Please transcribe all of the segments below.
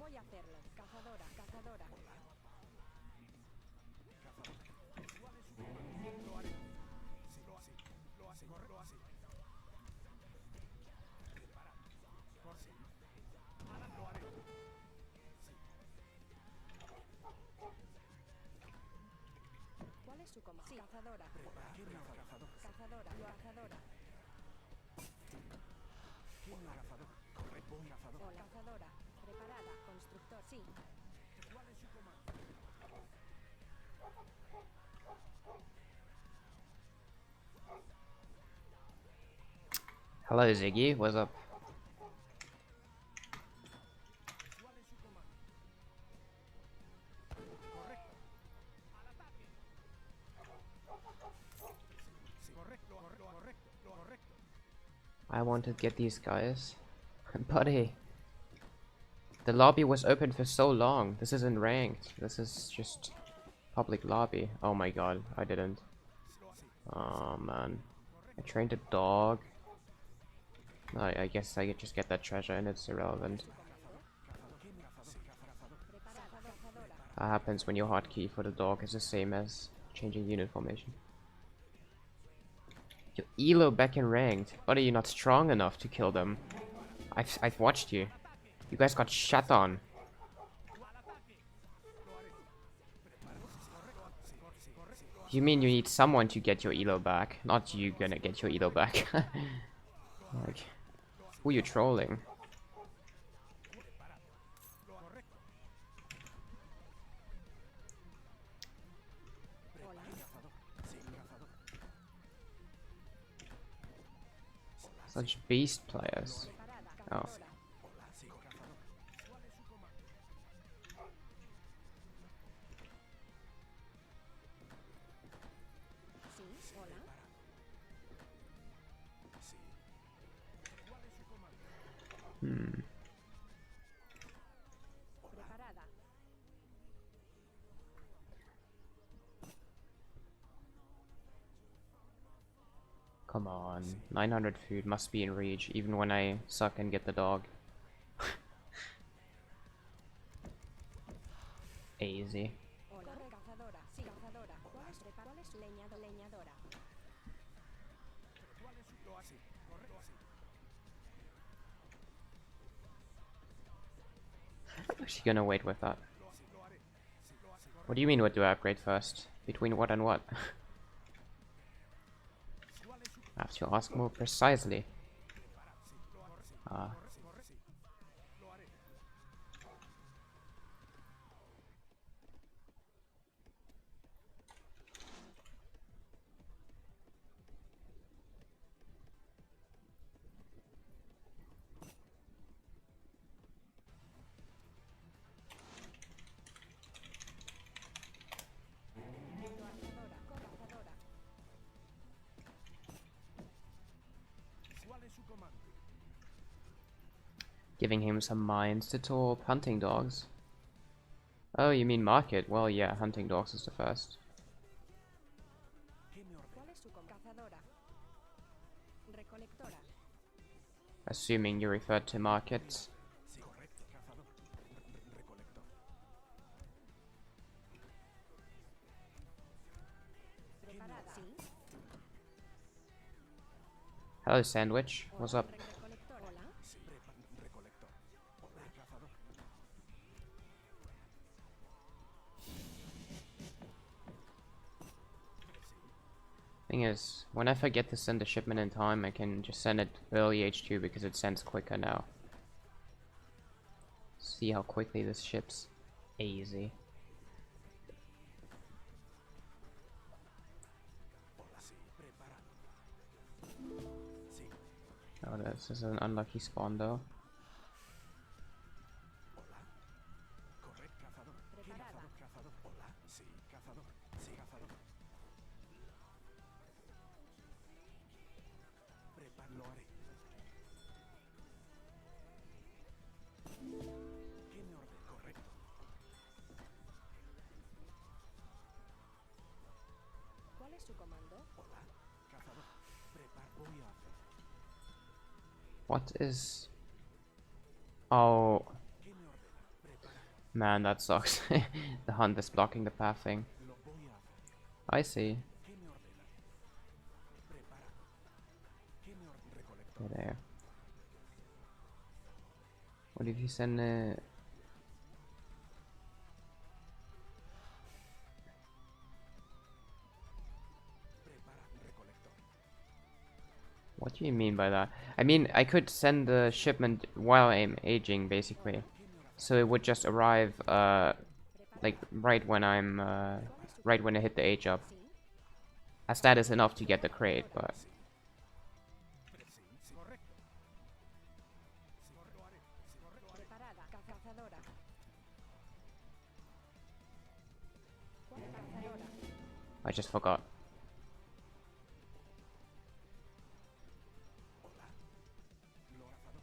Voy a hacerlo. Cazadora, cazadora. Lo haré. Sí, lo hace. Lo hace. Corre, lo hace. Preparado. Por sí. Lo haré. ¿Cuál es su comando? Sí. Cazadora. Prepara. Cazador. Cazadora. Lo cazadora. Cazador. Corre, voy cazador. Hola. Cazadora. Preparada. Constructor. Sí. ¿Cuál es su comando? Hello, Ziggy. What's up? ¿Cuál es su comando? Correcto. Al ataque. Sí, correcto. Correcto. I want to get these guys. Buddy. The lobby was open for so long. This isn't ranked. This is just public lobby. Oh my god, I didn't. Oh man. I trained a dog. I guess I could just get that treasure and it's irrelevant. That happens when your hotkey for the dog is the same as changing unit formation. Your elo back in ranked. But are you not strong enough to kill them? I've watched you. You guys got shut on. You mean you need someone to get your elo back, not you gonna get your elo back. Like, who are you trolling? Such beast players. Oh. Sí. Hola. Hmm. Preparada. Come on. 900 food must be in reach, even when I suck and get the dog. Easy. Hola. Cazadora. Sí. Cazadora. ¿Cuál es leñadora? Lo hace. Correcto. I'm actually gonna wait with that. What do you mean what do I upgrade first? Between what and what? I have to ask more precisely. Ah. Cazadora. ¿Cuál es su comando? Giving him some mines to talk. Hunting dogs. Oh, you mean market? Well, yeah, hunting dogs is the first. ¿Cuál es su cazadora? Recolectora. Assuming you referred to markets. Sí, correcto. Cazador. Recolector. Preparada. Sí. Hello, Sandwich. What's up? Recolector. Hola. Sí, recolector. Hola, cazador. Thing is, when I forget to send the shipment in time, I can just send it early H2 because it sends quicker now. See how quickly this ships. Easy. Hola, sí, preparado. Sí. Oh, this is an unlucky spawn though. Hola. Correcto, cazador. Preparada. Cazador. Hola. Sí, cazador. Sí, cazador. Lo haré. ¿Qué me orden? Correcto. ¿Cuál es su comando? Hola. Cazador. Voy a hacer. What is... Oh... Man, that sucks. The hunt is blocking the path thing. Lo voy a hacer. I see. ¿Qué me ordenas? Prepara. ¿Qué me ordenas? Recolector. They're there. What if you send a... Prepara. Recolector. What do you mean by that? I mean, I could send the shipment while I'm aging, basically. So it would just arrive, like, right when I'm, right when I hit the age up. As that is enough to get the crate, but... Sí, sí, correcto. Sí, lo haré. Sí, correcto. Preparada. Cazadora. Cazadora. I just forgot. Lo cazador.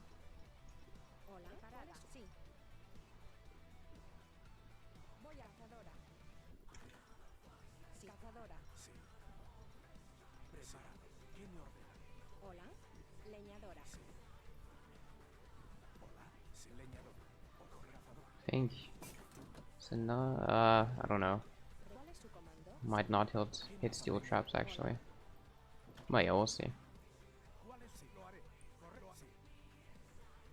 Hola. Preparada. Sí. Voy a cazadora. Sí. Cazadora. Sí. Prepara. ¿Qué me ordenas? Hola. Leñadora. Hola. Sí, leñador. Corre, cazador. Think. So no, I don't know. ¿Cuál es su comando? Might not hit steel traps, actually. Well, yeah, we'll see. ¿Cuál es? Sí, lo haré. Correcto, así.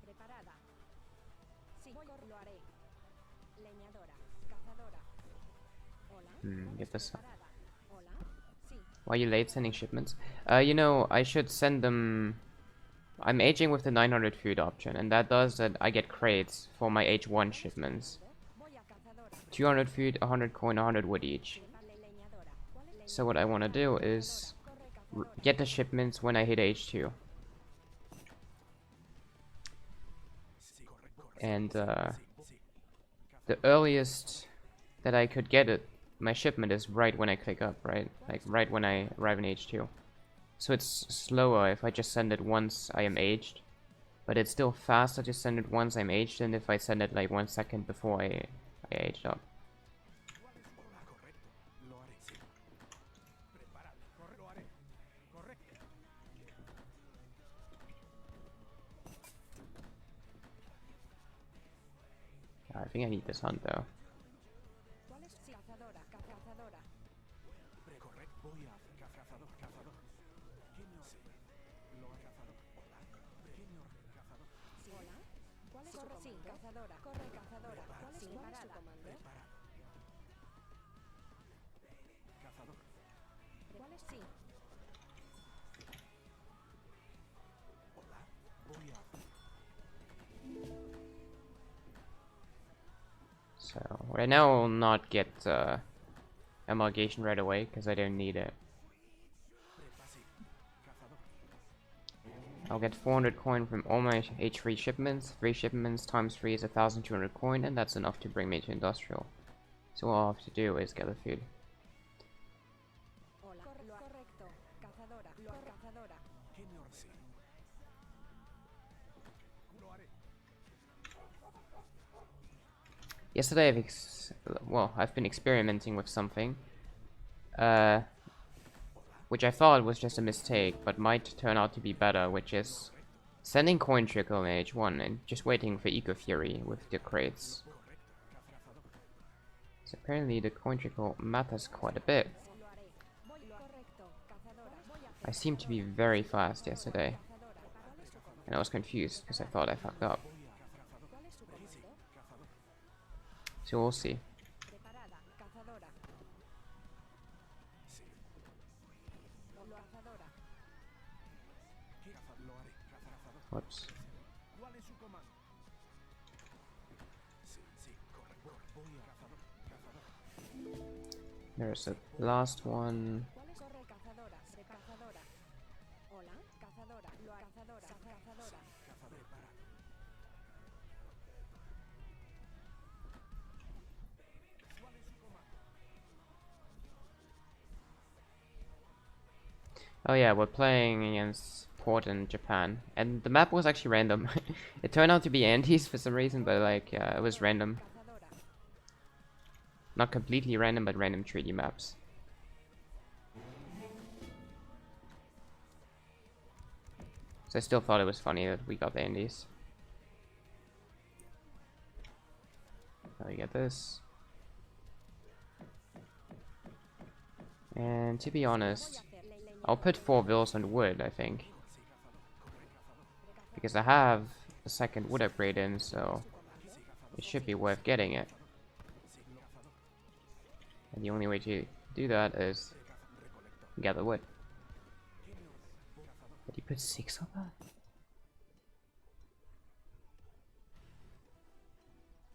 Preparada. Sí. Lo haré. Leñadora. Cazadora. Hola. Get this. Preparada. Hola. Sí. Why are you late sending shipments? You know, I should send them... I'm aging with the 900 food option, and that does that I get crates for my H1 shipments. Voy a cazadora. 200 food, 100 coin, 100 wood each. Vale, leñadora. ¿Cuál es So what I want to do is Corre, cazadora. get the shipments when I hit H2. Sí, correcto. And Sí. the earliest that I could get it, my shipment is right when I click up, right? Like right when I arrive in H2. So it's slower if I just send it once I am aged. But it's still faster to send it once I'm aged than if I send it like 1 second before I aged up. Hola, correcto. Lo haré. Sí. Prepara. Corre, lo haré. Correcto. I think I need this hunt though. ¿Cuál es? Sí. Cazadora. Cazadora. Correcto. Voy a hacer. Cazador. Cazador. ¿Qué me ordena? Lo haré. Cazador. Hola. ¿Qué me ordena? Cazador. Sí. Hola. ¿Cuál es su comando? Sí. Cazadora. Corre, cazadora. ¿Cuál es su comando? Prepara. Cazador. ¿Cuál es? Sí. Hola. Voy a hacer. So right now I will not get emulgation right away because I don't need it. Prepa, sí. Cazador. I'll get 400 coin from all my H3 shipments. 3 shipments times 3 is 1,200 coin, and that's enough to bring me to industrial. So all I have to do is get the food. Hola. Correcto. Cazadora. Cazadora. ¿Qué me ordena? Sí. Lo haré. Yesterday I've been experimenting with something, which I thought was just a mistake, but might turn out to be better, which is sending coin trickle in H1 and just waiting for Eco Fury with the crates. So apparently the coin trickle matters quite a bit. Lo haré. Correcto. Cazadora. Voy a I seemed to be very fast yesterday, cazadora. ¿Cuál es su comando? and I was confused because I thought I fucked up. ¿Cuál es su comando? So we'll see. Preparada. Cazadora. Sí. Cazadora. ¿Qué cazador? Lo haré. Cazador. Whoops. ¿Cuál es su comando? Sí, sí, correcto. Voy a cazador. Cazador. There's the last one. ¿Cuál es? Corre, cazadora. Cazadora. Hola. Cazadora. Cazadora. Cazadora. Cazador. Prepara. ¿Cuál es su comando? Oh yeah, we're playing against Port in Japan, and the map was actually random. It turned out to be Andes for some reason, but like, yeah, it was random. Cazadora. Not completely random, but random 3D maps. So I still thought it was funny that we got the Andes. Now we get this. And to be honest, I'll put 4 vills on wood, I think. Because I have a second wood upgrade in, so it should be worth getting it. And the only way to do that is gather wood. Did you put 6 on that?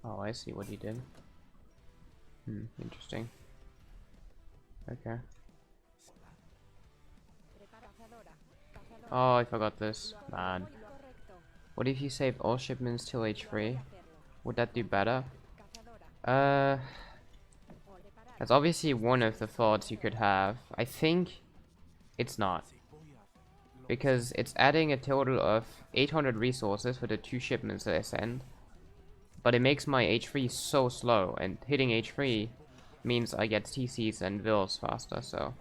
Oh, I see what he did. Interesting. Okay. Oh, I forgot this. Man. What if you save all shipments till H3? Would that do better? That's obviously one of the thoughts you could have. I think it's not. Because it's adding a total of 800 resources for the 2 shipments that I send. But it makes my H3 so slow, and hitting H3 means I get TCs and vills faster, so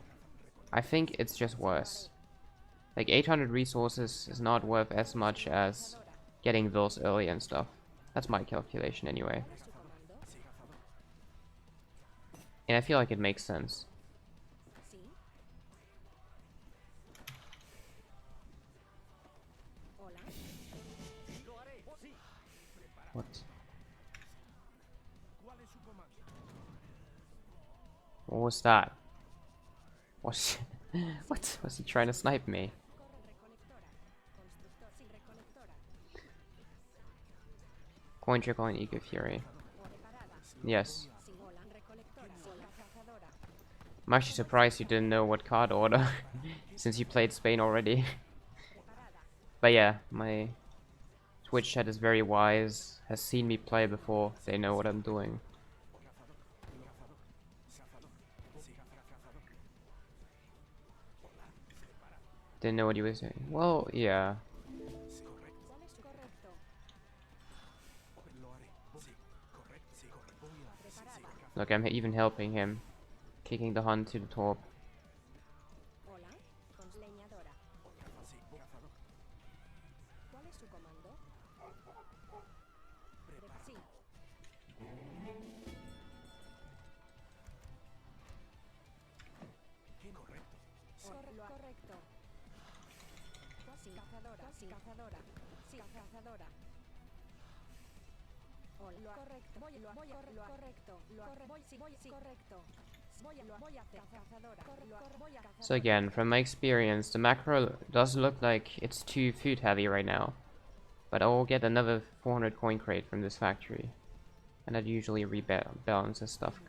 I think it's just worse. Like 800 resources is not worth as much as getting vills early and stuff. That's my calculation anyway. And I feel like it makes sense. What? What was that? What? What? Was he trying to snipe me? Coin trickle and Eco Fury. Yes. I'm actually surprised you didn't know what card order, since you played Spain already. But yeah, my Twitch chat is very wise, has seen me play before, they know what I'm doing. Didn't know what you were saying. Well, yeah. Look, I'm even helping him, kicking the hunt to the top. So again, from my experience, the macro does look like it's too food heavy right now. But I will get another 400 coin crate from this factory. And that usually rebalances stuff.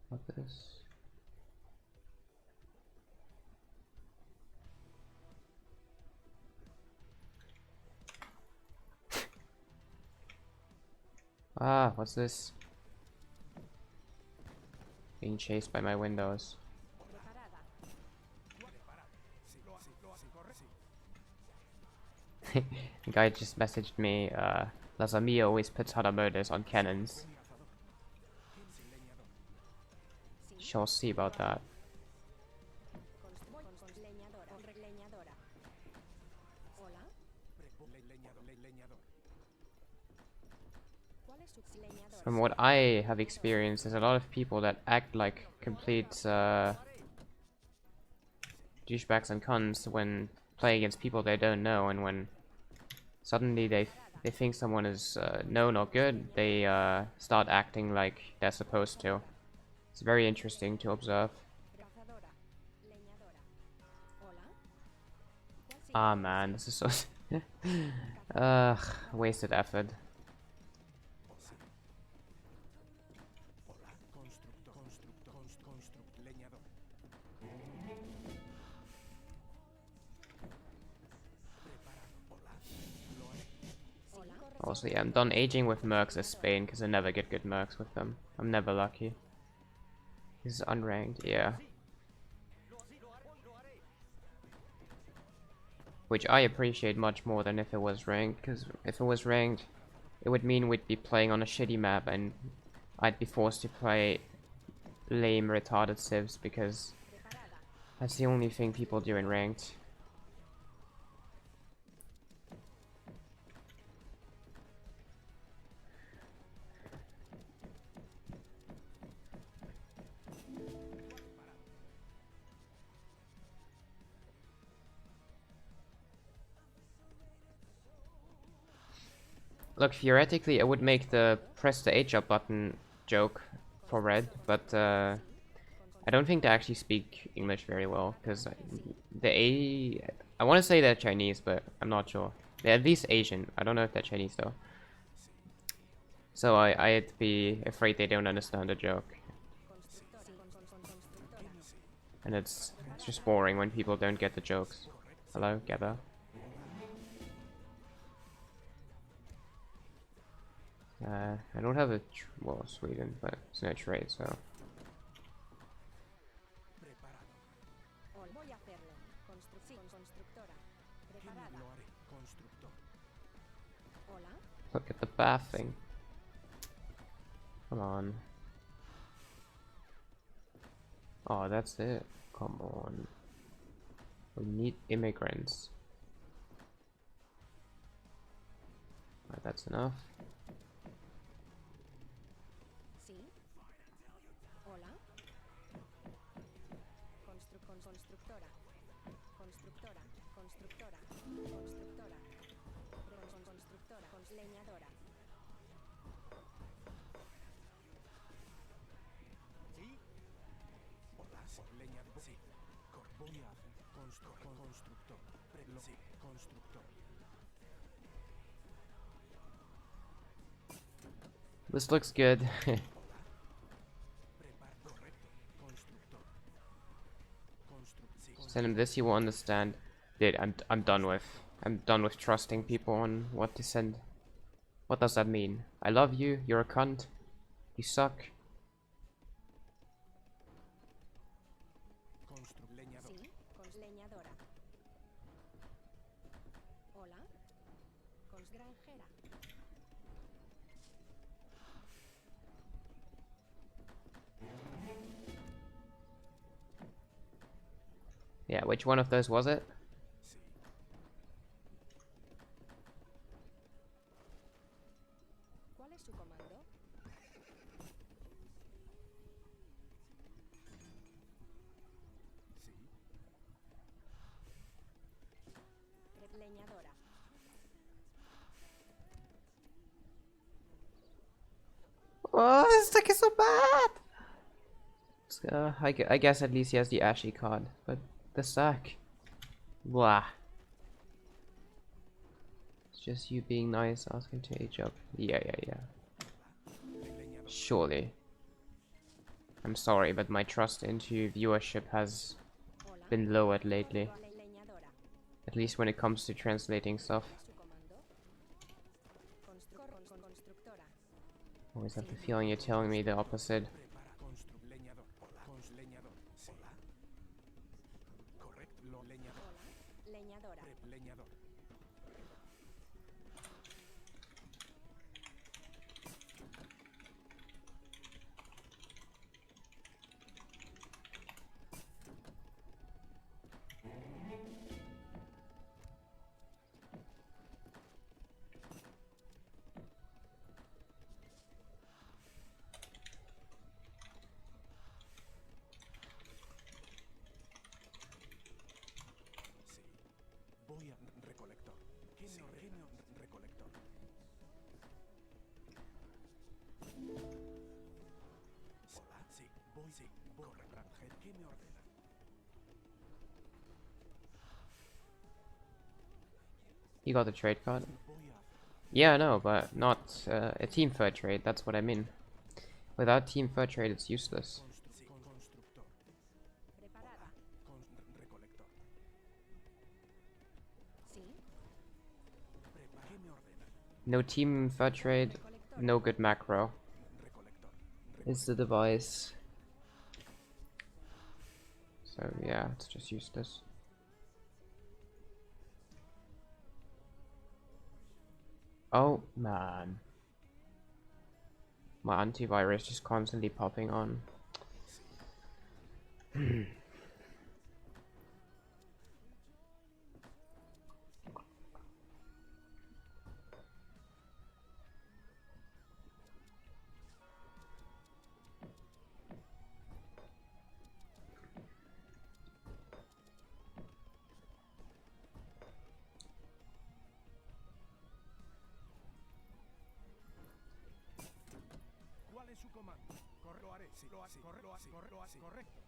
What this? Ah, what's this? Being chased by my windows. The guy just messaged me, Lazamia always puts Hadamodas on cannons. Shall see about that. From what I have experienced, there's a lot of people that act like complete douchebags and cunts when playing against people they don't know, and when suddenly they think someone is known or good, they start acting like they're supposed to. It's very interesting to observe. Ah man, this is so wasted effort. Leñador. Preparado. Hola. Lo haré. Hola. Also, yeah, I'm done aging with mercs as Spain because I never get good mercs with them. I'm never lucky. This is unranked, yeah. Which I appreciate much more than if it was ranked, because if it was ranked, it would mean we'd be playing on a shitty map and I'd be forced to play lame retarded civs because Preparada. that's the only thing people do in ranked. Look, theoretically I would make the press the H up button joke for red, but I don't think they actually speak English very well, because I want to say they're Chinese, but I'm not sure. They're at least Asian. I don't know if they're Chinese though. So I'd be afraid they don't understand the joke. And it's just boring when people don't get the jokes. Hello, Gather. I don't have a well, Sweden, but it's no trade, so. Preparado. Voy a hacerlo. Constructora. Preparada. Lo haré. Constructor. Hola. Look at the bath thing. Come on. Oh, that's it. Come on. We need immigrants. Alright, that's enough. Sí. Hola. Constructora. Constructora. Constructora. Leñadora. ¿Sí? Hola. Leñador. Sí. Voy a hacer. Constructor. Sí. Constructor. This looks good. Send him this, he will understand. Dude, I'm done with. I'm done with trusting people on what to send. What does that mean? I love you, you're a cunt. You suck. Sí. Leñadora. Hola. Granjera. Yeah, which one of those was it? ¿Cuál es su comando? Leñadora. Oh, this deck is so bad! I guess at least he has the Ashy card, but the sack. Blah. It's just you being nice, asking to age up. Yeah. Surely. I'm sorry, but my trust into viewership has been lowered lately. At least when it comes to translating stuff. Always have the feeling you're telling me the opposite. Voy a recolector. ¿Quién me ordena? Recolector. Hola, sí, voy granjero. ¿Quién me ordena? You got the trade card? Yeah, no, but not a team fur trade, that's what I mean. Without team fur trade, it's useless. No team fur trade, no good macro. Is the device. So yeah, let's just use this. Oh man. My antivirus just constantly popping on. ¿Cuál es su comando? Lo haré, sí, lo así, lo así, lo así, correcto.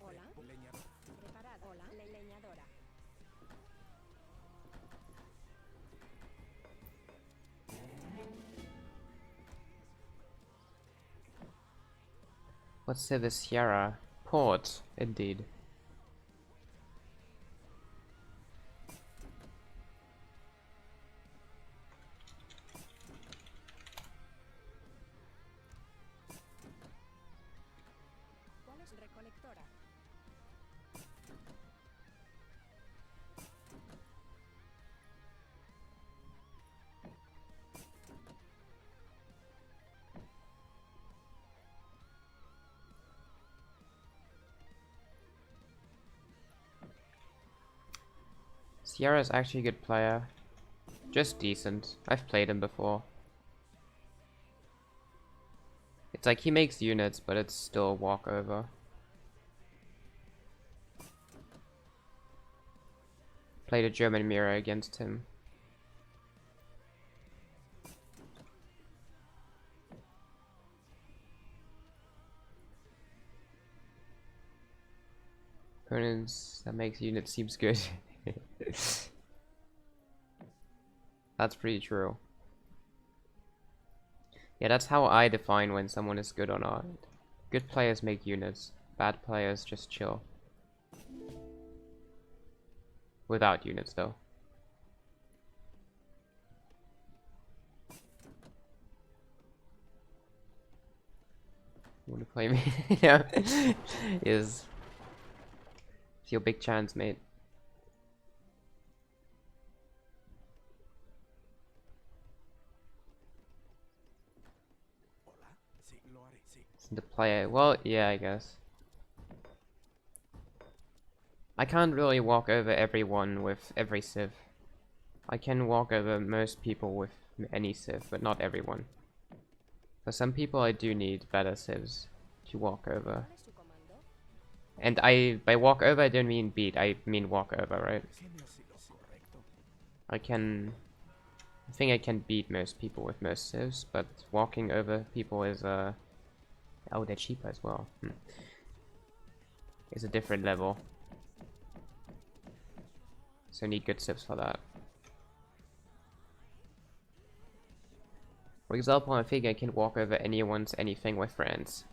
Hola. Leñador. Preparada. Hola. Leñadora. Let's say the Ciera port, indeed. ¿Cuál es recolectora? Ciera is actually a good player. Just decent. I've played him before. It's like he makes units, but it's still a walkover. Played a German mirror against him. Opponents that makes units seems good. That's pretty true. Yeah, that's how I define when someone is good or not. Good players make units. Bad players just chill. Without units, though. Wanna play me? Yeah. Is. It's your big chance, mate. The player. Well, yeah, I guess. I can't really walk over everyone with every civ. I can walk over most people with any civ, but not everyone. For some people I do need better civs to walk over. ¿Cuál es su comando? And by walk over I don't mean beat, I mean walk over, right? I think I can beat most people with most civs, but walking over people is oh, they're cheaper as well. Is a different level. So need good civs for that. For example, I think I can walk over anyone's anything with friends.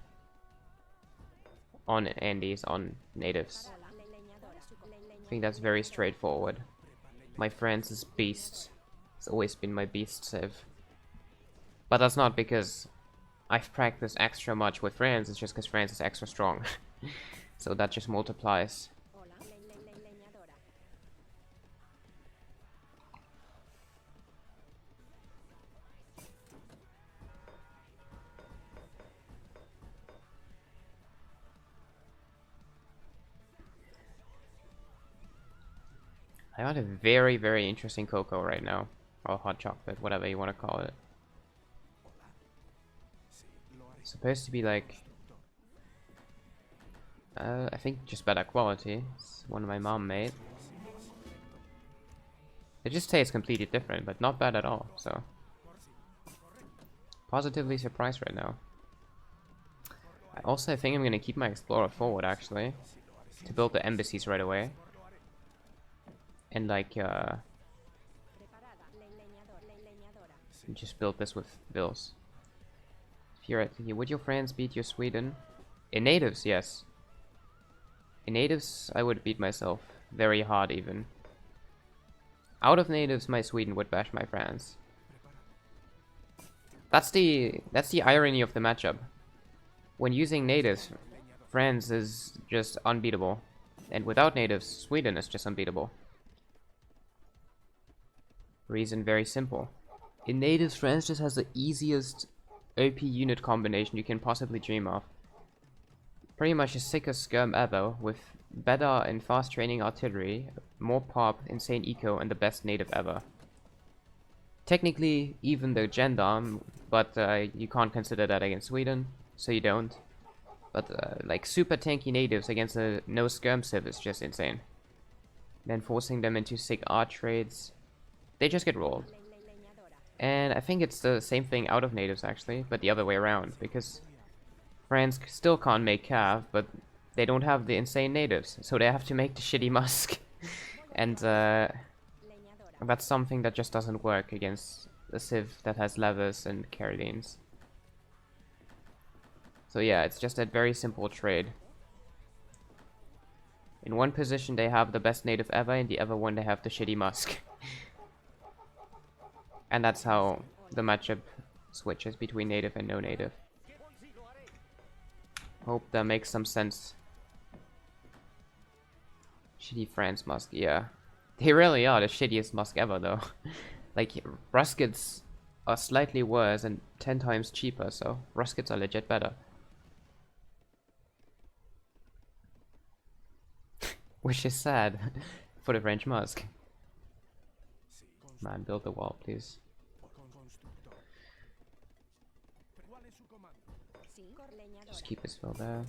On Andes, on natives. I think that's very straightforward. My friends is beast. It's always been my beast civ. But that's not because I've practiced extra much with friends, it's just because friends is extra strong. So that just multiplies. I got a very, very interesting cocoa right now. Or hot chocolate, whatever you want to call it. It's supposed to be like... I think just better quality. It's one my mom made. It just tastes completely different, but not bad at all, so... Positively surprised right now. I also think I'm gonna keep my explorer forward, actually. To build the embassies right away. And like, You just build this with bills. Theoretically, would your friends beat your Sweden? In natives, yes. In natives, I would beat myself. Very hard, even. Out of natives, my Sweden would bash my France. That's the irony of the matchup. When using natives, France is just unbeatable. And without natives, Sweden is just unbeatable. Reason very simple. In natives, France just has the easiest OP unit combination you can possibly dream of. Pretty much the sickest skirm ever, with better and fast training artillery, more pop, insane eco, and the best native ever. Technically, even the gendarme, but you can't consider that against Sweden, so you don't. But like super tanky natives against a no skirm civ is just insane. Then forcing them into sick art trades, they just get rolled. And I think it's the same thing out of natives actually, but the other way around, because France still can't make cav, but they don't have the insane natives, so they have to make the shitty musk. And that's something that just doesn't work against a civ that has levers and Carolines. So yeah, it's just a very simple trade. In one position they have the best native ever, in the other one they have the shitty musk. And that's how the matchup switches between native and no native. Hope that makes some sense. Shitty France musk, yeah. They really are the shittiest musk ever though. Like, Ruskets are slightly worse and 10 times cheaper, so Ruskets are legit better. Which is sad for the French musk. Man, build the wall, please. Just keep this fill there.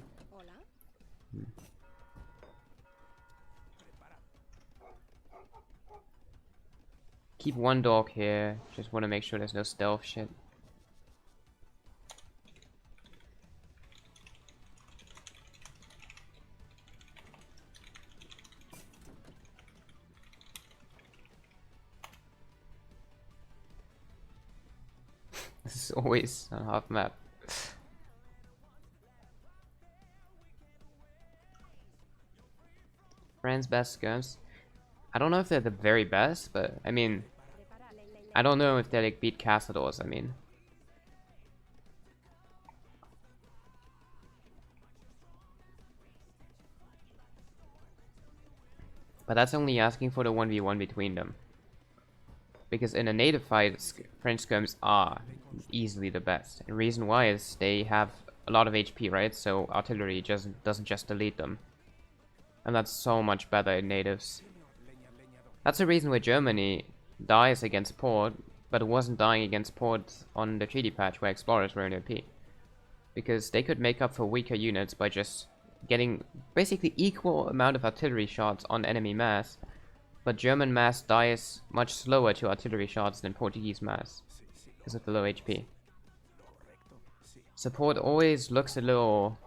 Keep one dog here. Just want to make sure there's no stealth shit. This is always on half map. France's best skirms. I don't know if they're the very best, but I mean, I don't know if they like beat Castadors, I mean. But that's only asking for the 1v1 between them. Because in a native fight, French skirms are easily the best. And the reason why is they have a lot of HP, right? So artillery doesn't just delete them. And that's so much better in natives. That's the reason why Germany dies against Port, but it wasn't dying against Port on the treaty patch where explorers were in OP. Because they could make up for weaker units by just getting basically equal amount of artillery shots on enemy mass, but German mass dies much slower to artillery shots than Portuguese mass because of the low HP. Support always looks a little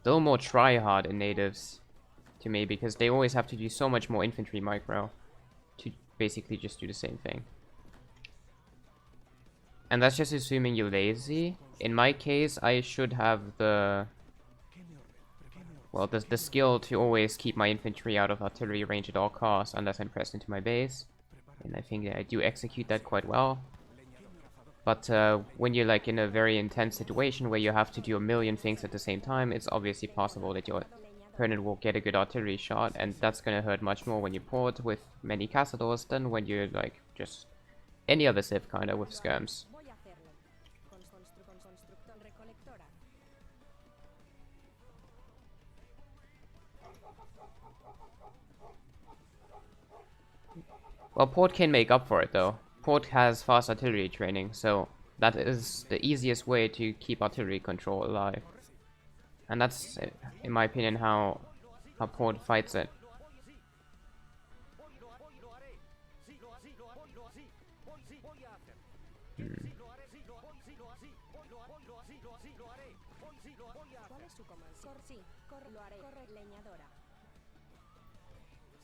more try-hard in natives to me, because they always have to do so much more infantry micro to basically just do the same thing. And that's just assuming you're lazy. In my case, I should have the skill to always keep my infantry out of artillery range at all costs unless I'm pressed into my base. And I think that I do execute that quite well. But when you're like in a very intense situation where you have to do a million things at the same time, it's obviously possible that your opponent will get a good artillery shot, and that's gonna hurt much more when you port with many Castadors than when you're like just any other civ kinda with skirms. Well, Port can make up for it though. Port has fast artillery training, so that is the easiest way to keep artillery control alive. And that's, in my opinion, how Port fights it.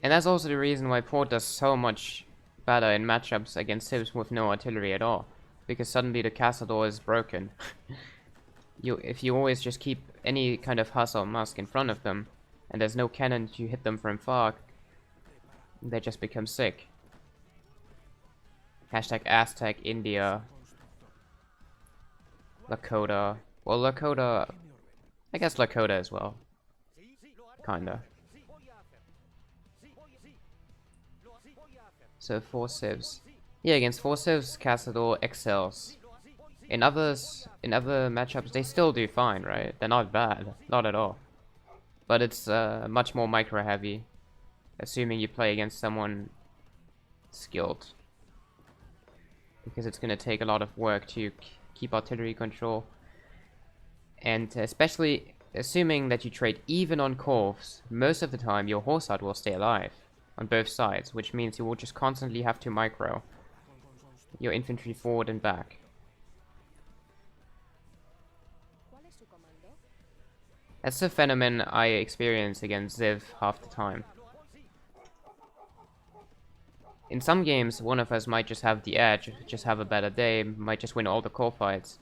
And that's also the reason why Port does so much better in matchups against civs with no artillery at all, because suddenly the castador is broken. If you always just keep any kind of huss or musk in front of them, and there's no cannon to hit them from far, they just become sick. Hashtag Aztec, India, Lakota. Well, Lakota, I guess Lakota as well. Kinda. So 4 civs. Yeah, against 4 civs, Castador excels. In other matchups, they still do fine, right? They're not bad, not at all. But it's much more micro heavy, assuming you play against someone skilled, because it's gonna take a lot of work to keep artillery control, and especially assuming that you trade even on corvs, most of the time your horsart will stay alive on both sides, which means you will just constantly have to micro your infantry forward and back. That's the phenomenon I experience against Ziv half the time. In some games, one of us might just have the edge, just have a better day, might just win all the core fights.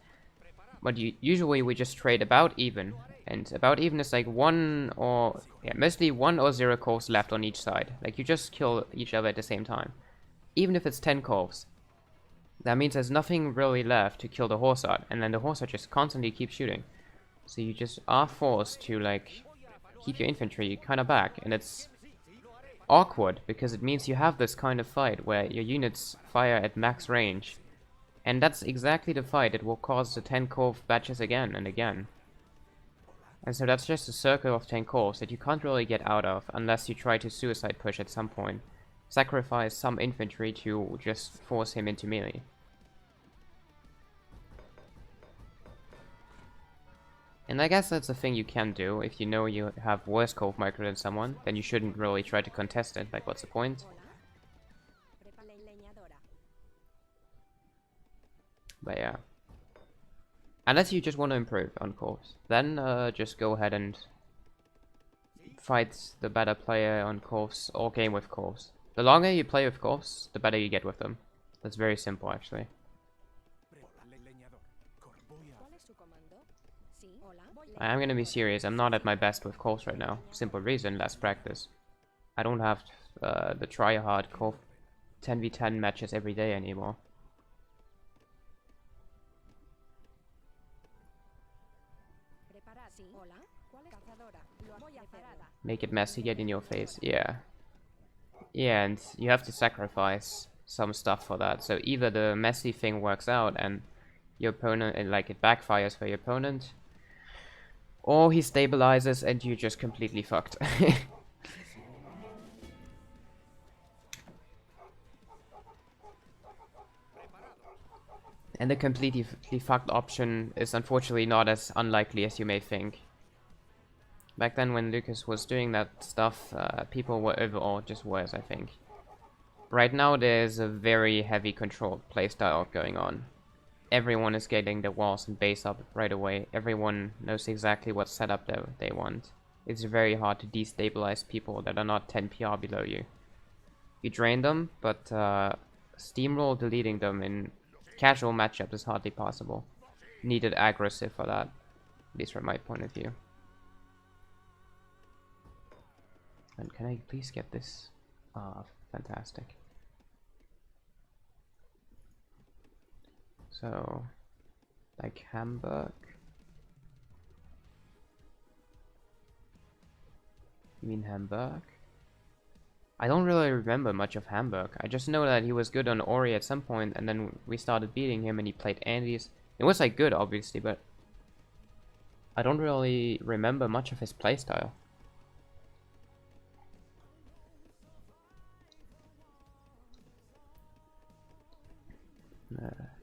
But usually we just trade about even, and about even is like mostly 1 or 0 corvs left on each side. Like you just kill each other at the same time. Even if it's 10 corvs, that means there's nothing really left to kill the horsart, and then the horsart just constantly keeps shooting. So you just are forced to like keep your infantry kind of back, and it's awkward because it means you have this kind of fight where your units fire at max range, and that's exactly the fight that will cause the 10 corv batches again and again. And so that's just a circle of 10 corvs that you can't really get out of unless you try to suicide push at some point, sacrifice some infantry to just force him into melee. And I guess that's a thing you can do. If you know you have worse corv micro than someone, then you shouldn't really try to contest it. Like, what's the point? But yeah. Unless you just want to improve on corvs, then just go ahead and fight the better player on corvs or game with corvs. The longer you play with corvs, the better you get with them. That's very simple, actually. I am gonna be serious, I'm not at my best with corvs right now. Simple reason, less practice. I don't have the try-hard corv 10v10 matches every day anymore. Make it messy, get in your face, yeah. Yeah, and you have to sacrifice some stuff for that. So either the messy thing works out and your opponent, like it backfires for your opponent, or he stabilizes and you're just completely fucked. And the completely fucked option is unfortunately not as unlikely as you may think. Back then when Lucas was doing that stuff, people were overall just worse, I think. Right now there's a very heavy controlled playstyle going on. Everyone is getting their walls and base up right away. Everyone knows exactly what setup they want. It's very hard to destabilize people that are not 10 PR below you. You drain them, but steamroll deleting them in casual matchups is hardly possible. Needed aggressive for that, at least from my point of view. And can I please get this? Ah, fantastic. So, like Hamburg. You mean Hamburg? I don't really remember much of Hamburg. I just know that he was good on Ori at some point, and then we started beating him and he played Andes. It was like good, obviously, but I don't really remember much of his playstyle.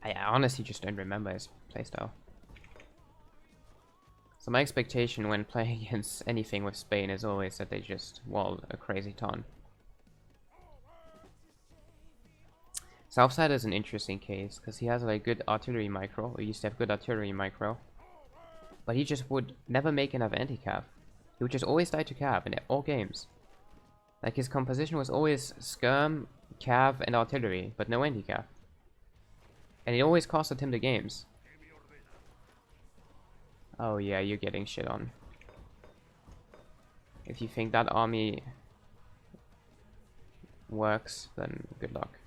I honestly just don't remember his playstyle. So my expectation when playing against anything with Spain is always that they just wall a crazy ton. Southside is an interesting case, because he has like good artillery micro, or used to have good artillery micro. But he just would never make enough anti-cav. He would just always die to cav in all games. Like his composition was always skirm, cav and artillery, but no anti-cav. And it always costed him the games. Oh yeah, you're getting shit on. If you think that army works, then good luck.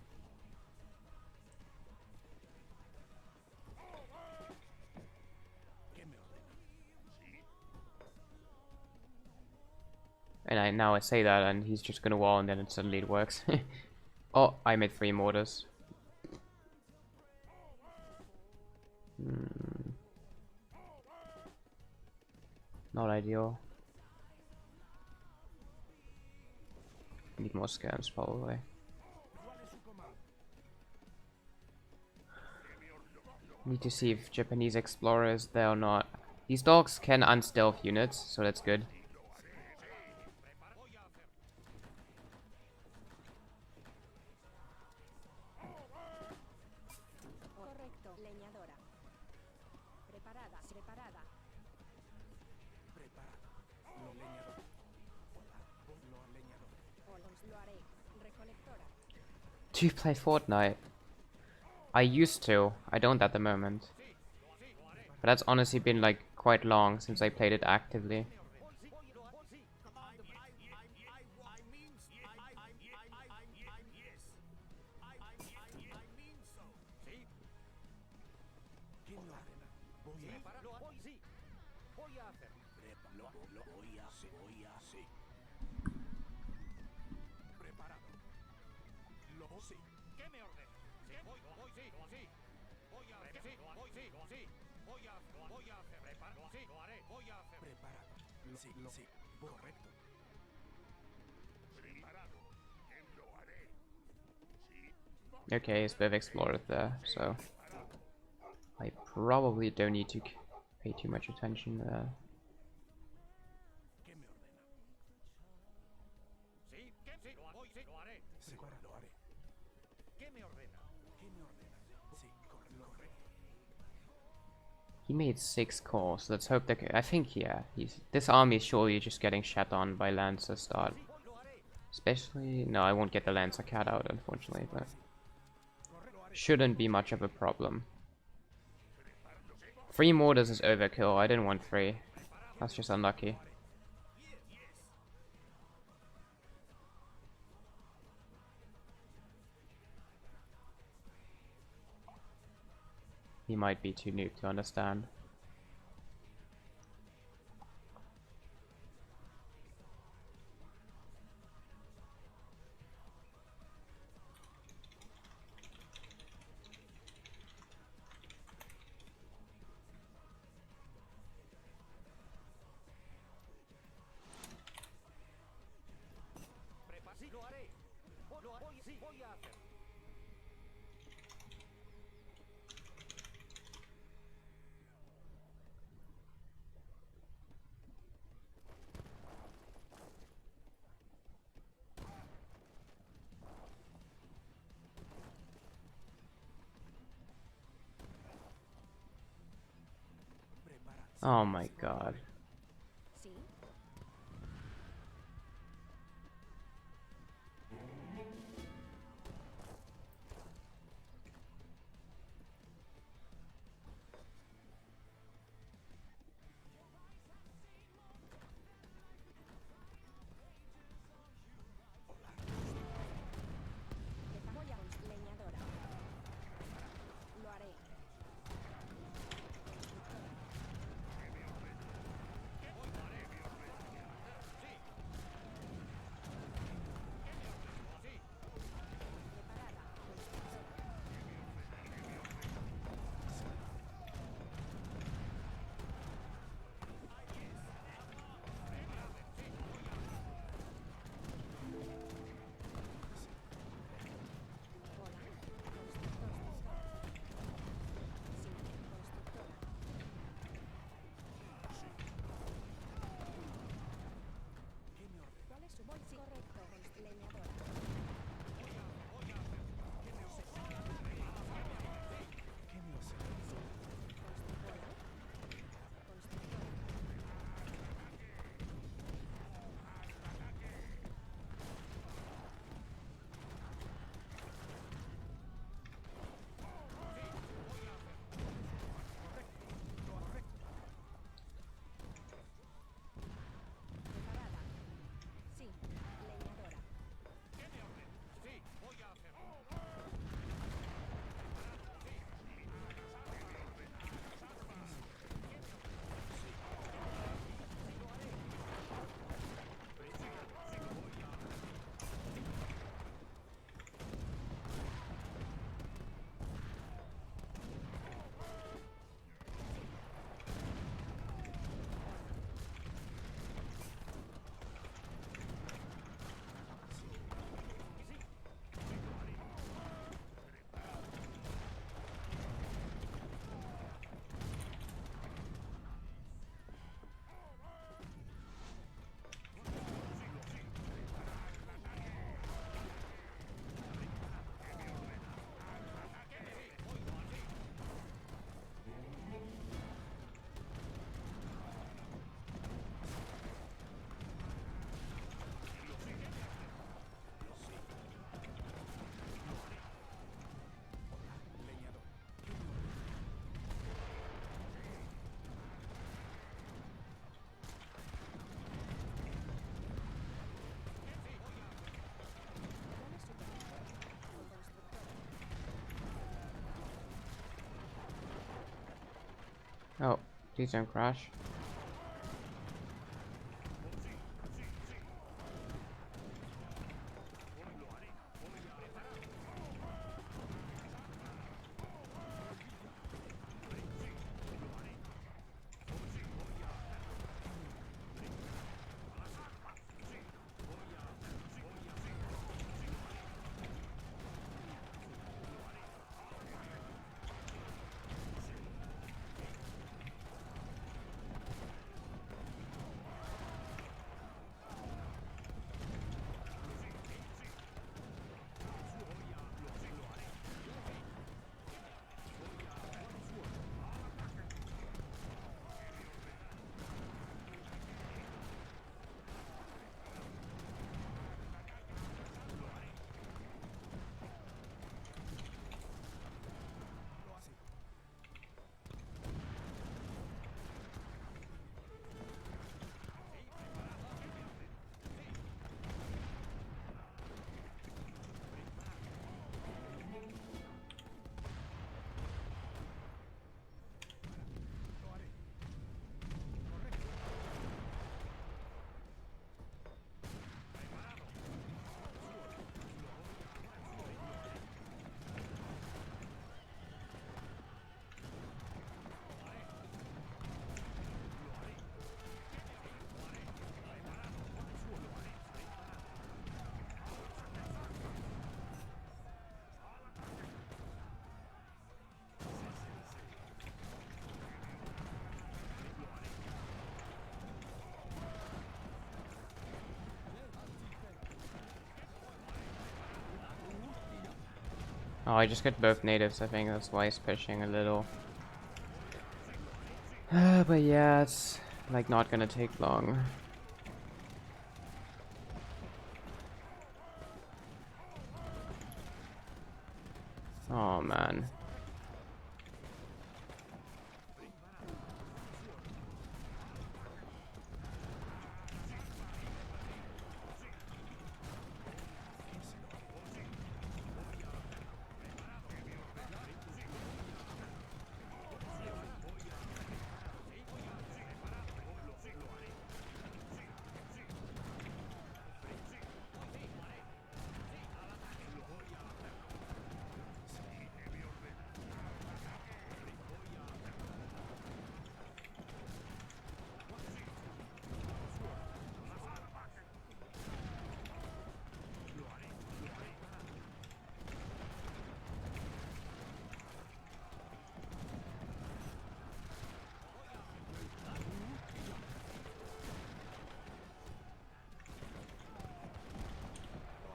And now I say that, and he's just gonna wall, and then suddenly it works. Oh, I made 3 mortars. Not ideal. Need more scams, probably. Need to see if Japanese explorer is there or not. These dogs can unstealth units, so that's good. Correcto. Leñadora. Preparada. Preparada. Preparado. Lo leñador. Hola. Lo leñador. Hola. Lo haré. Recolectora. Do you play Fortnite? I used to. I don't at the moment. But that's honestly been like quite long since I played it actively. Sí, correcto. Okay, it's a bit of explorer there, so I probably don't need to pay too much attention there. He made 6 calls. Let's hope that I think this army is surely just getting shat on by Lancer start. Especially no, I won't get the Lancer cat out unfortunately, but shouldn't be much of a problem. 3 mortars is overkill. I didn't want 3. That's just unlucky. He might be too noob to understand. Oh my god. Sí. Voy a leñadora. Lo haré. Oh, please don't crash. Oh, I just got both natives. I think that's why he's pushing a little. But yeah, it's like not gonna take long. Oh man.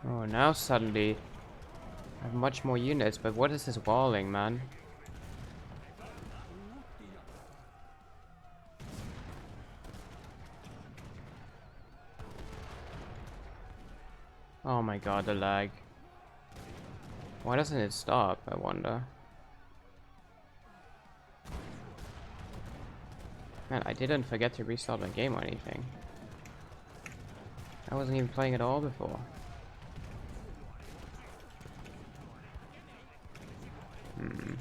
Oh, now suddenly I have much more units, but what is this walling, man? Oh my god, the lag. Why doesn't it stop, I wonder? Man, I didn't forget to restart my game or anything. I wasn't even playing at all before. Hmm.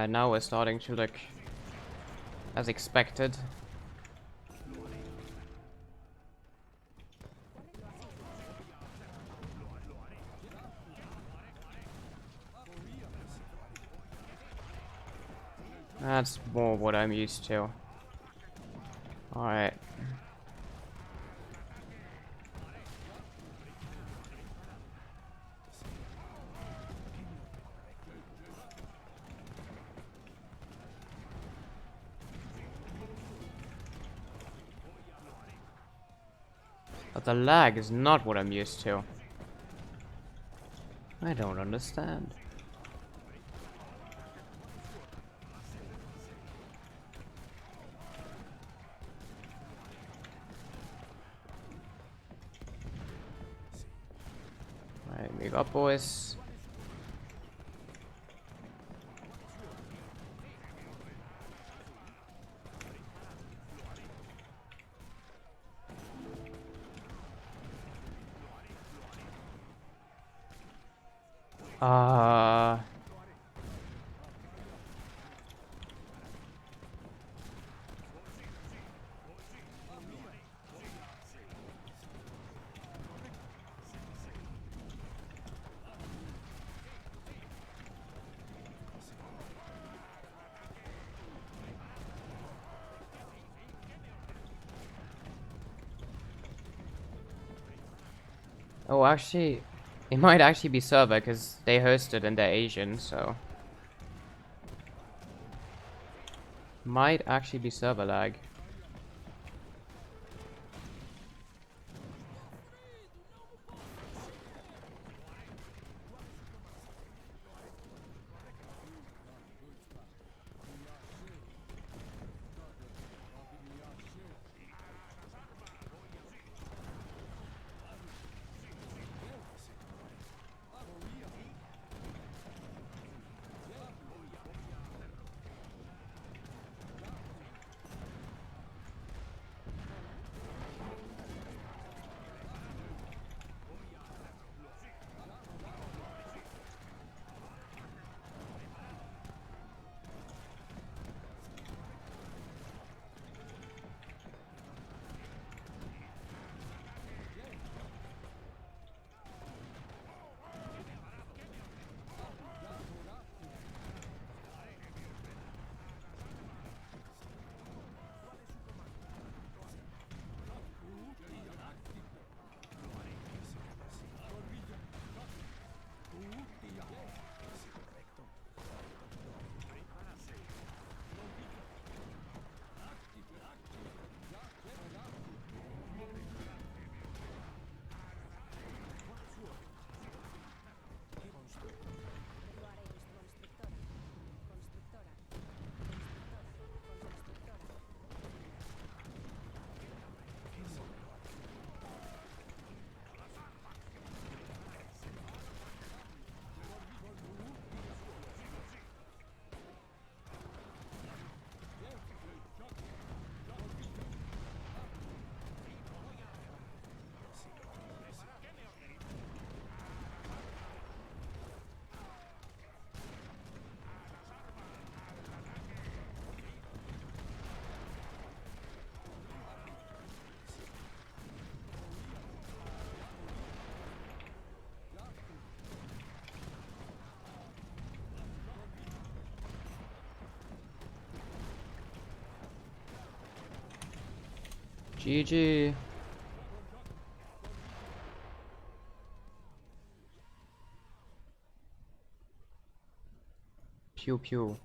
Now we're starting to look as expected. That's more what I'm used to. Alright. But the lag is not what I'm used to. I don't understand. Alright, move up, boys. Oh, actually, it might actually be server because they hosted and they're Asian, so might actually be server lag. GG. Pew pew.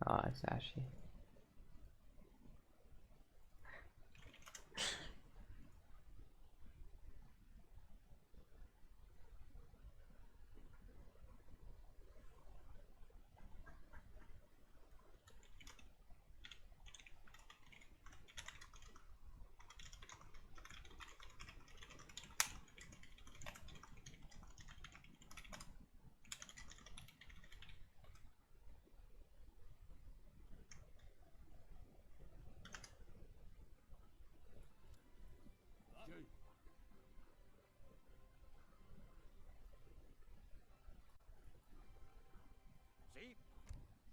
Ah, it's Ashy.